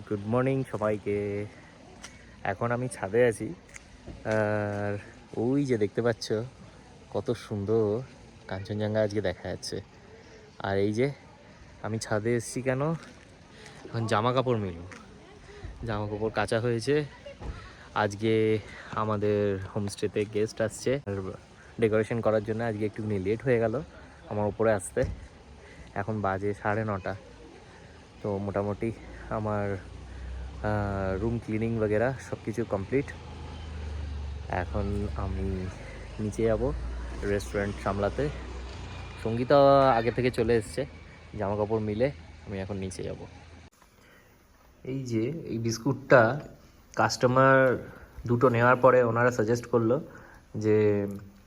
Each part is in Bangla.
গুড মর্নিং সবাইকে। এখন আমি ছাদে আছি, আর ওই যে দেখতে পাচ্ছ কত সুন্দর কাঞ্চনজঙ্ঘা আজকে দেখা যাচ্ছে। আর এই যে আমি ছাদে এসেছি কেন, এখন জামা কাপড় মিলব, জামা কাপড় কাচা হয়েছে। আজকে আমাদের হোমস্টেতে গেস্ট আসছে, ডেকোরেশন করার জন্য আজকে একটু লেট হয়ে গেল আমার উপরে আসতে। এখন বাজে 9:30। তো মোটামুটি আমার রুম ক্লিনিং वगैरह সব কিছু কমপ্লিট। এখন আমি নিচে যাব রেস্টুরেন্ট সামলাতে। সঙ্গীতা আগে থেকে চলে এসছে, জামা কাপড় মিলে আমি এখন নিচে যাব। এই যে এই বিস্কুটটা কাস্টমার দুটো নেওয়ার পরে ওনারা সাজেস্ট করলো যে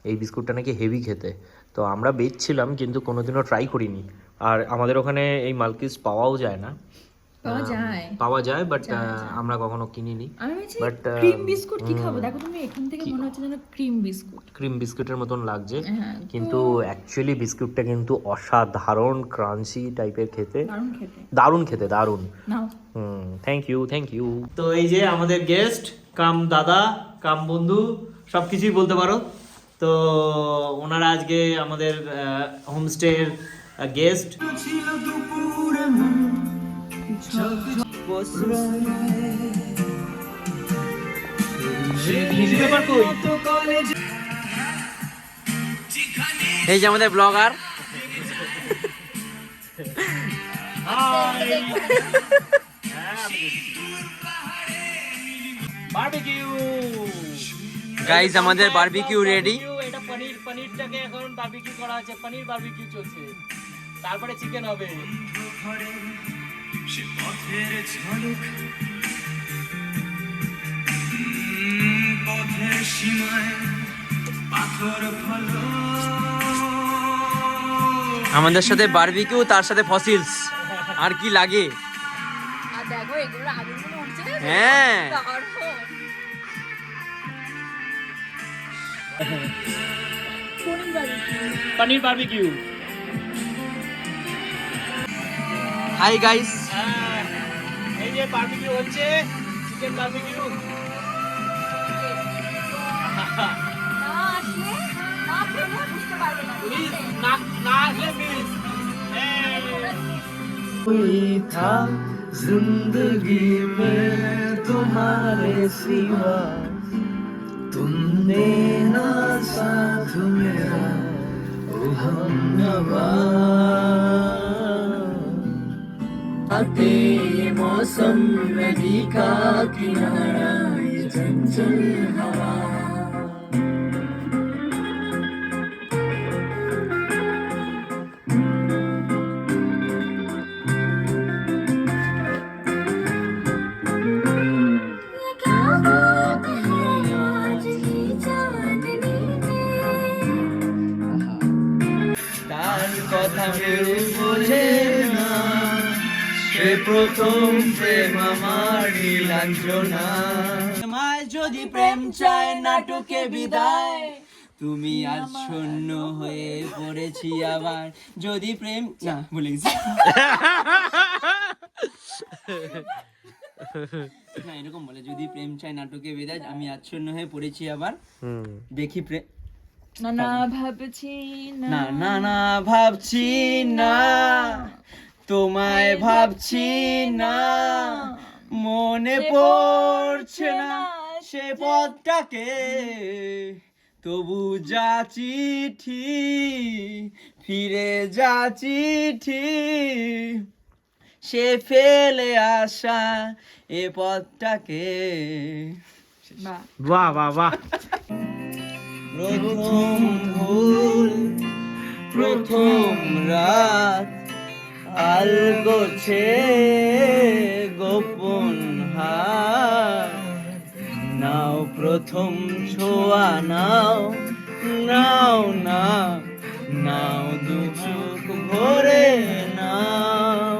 এই বিস্কুটটা নাকি হেভি খেতে। তো আমরা বেচছিলাম কিন্তু কোনোদিনও ট্রাই করিনি। আর আমাদের ওখানে এই মালকিস পাওয়াও যায় না। পাওয়া যায় বাট আমরা কখনো কিনিনি। বাট ক্রিম বিস্কুট কি খাবো, দেখো তুমি এখান থেকে মনে হচ্ছে যেন ক্রিম বিস্কুটের মতন লাগছে, কিন্তু অ্যাকচুয়ালি বিস্কুটটা কিন্তু অসাধারণ ক্রাঞ্চি টাইপের খেতে, দারুণ খেতে, দারুণ। Thank you. তো এই যে আমাদের গেস্ট কাম দাদা কাম বন্ধু সবকিছুই বলতে পারো। তো ওনারা আজকে আমাদের হোমস্টের গেস্ট। এই যে আমাদের ব্লগার গাইস, আমাদের বারবিকিউ রেডি। এটা পনিরটাকে এখন বারবিকিউ করা আছে, পনির বারবিকিউ চলছে, তারপরে চিকেন হবে। আমাদের সাথে বারবিকিউ, তার সাথে ফসিলস, আর কি লাগে। হ্যাঁ, পনির বারবিকিউ। হাই গাইস, এই যে বারবিকিউ হচ্ছে, চিকেন বারবিকিউ। कोई था जिंदगी में तुम्हारे सिवा, तुमने ना साथ मेरा ओ हमनवा। आते ये मौसम नदी का किनारा, ये चंचल हवा। কথা কেউ বোঝে না, সে প্রথম প্রেম আমার নীলাঞ্জনা। মায় যদি প্রেম চায় নাটকে বিদায়, তুমি আজ শূন্য হয়ে পড়েছি আবার। যদি প্রেম না ভুলে গেছি, না এরকম বলে, যদি প্রেম চায় নাটকে বিদায়, আমি আচ্ছন্ন হয়ে পড়েছি আবার। দেখি প্রেম না ভাবছি না, তোমায় ভাবছি না, মনে পড়ছে না সে পথটাকে, তবু যা চিঠি ফিরে যা চিঠি, সে ফেলে আসা এ পথটাকে। বাহ বাহ বাহ। প্রথম ভুল, প্রথম রাত, আলগোছে গোপন হাত, নাও প্রথম ছোঁয়া, নাও নাও নাও নাও, দু চোখ ভরে নাও।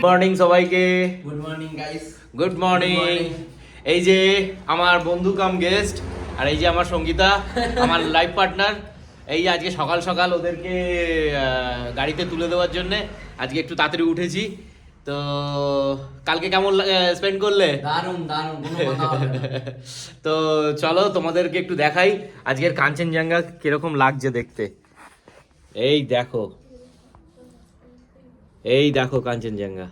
মর্নিং সবাইকে। Good morning guys. Good morning. এই যে আমার বন্ধু কাম গেস্ট, আর এই যে আমার সঙ্গীতা, আমার লাইফ পার্টনার। এই যে আজকে সকাল সকাল ওদেরকে গাড়িতে তুলে দেওয়ার জন্য আজকে একটু তাড়াতাড়ি উঠেছি। তো কালকে কেমন স্পেন্ড করলে? দারুণ দারুণ, কোনো কথা হবে না। তো চলো তোমাদেরকে একটু দেখাই আজকের কাঞ্চনজঙ্ঘা কিরকম লাগছে দেখতে। এই দেখো, এই দেখো কাঞ্চনজঙ্ঘা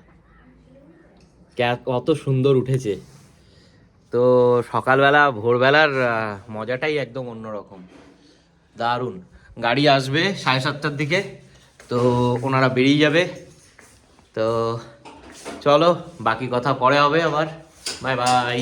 কত সুন্দর উঠেছে। তো সকালবেলা ভোরবেলার মজাটাই একদম অন্যরকম, দারুণ। গাড়ি আসবে 7:30টার দিকে, তো ওনারা বেরিয়ে যাবে। তো চলো বাকি কথা পরে হবে আবার। Bye bye.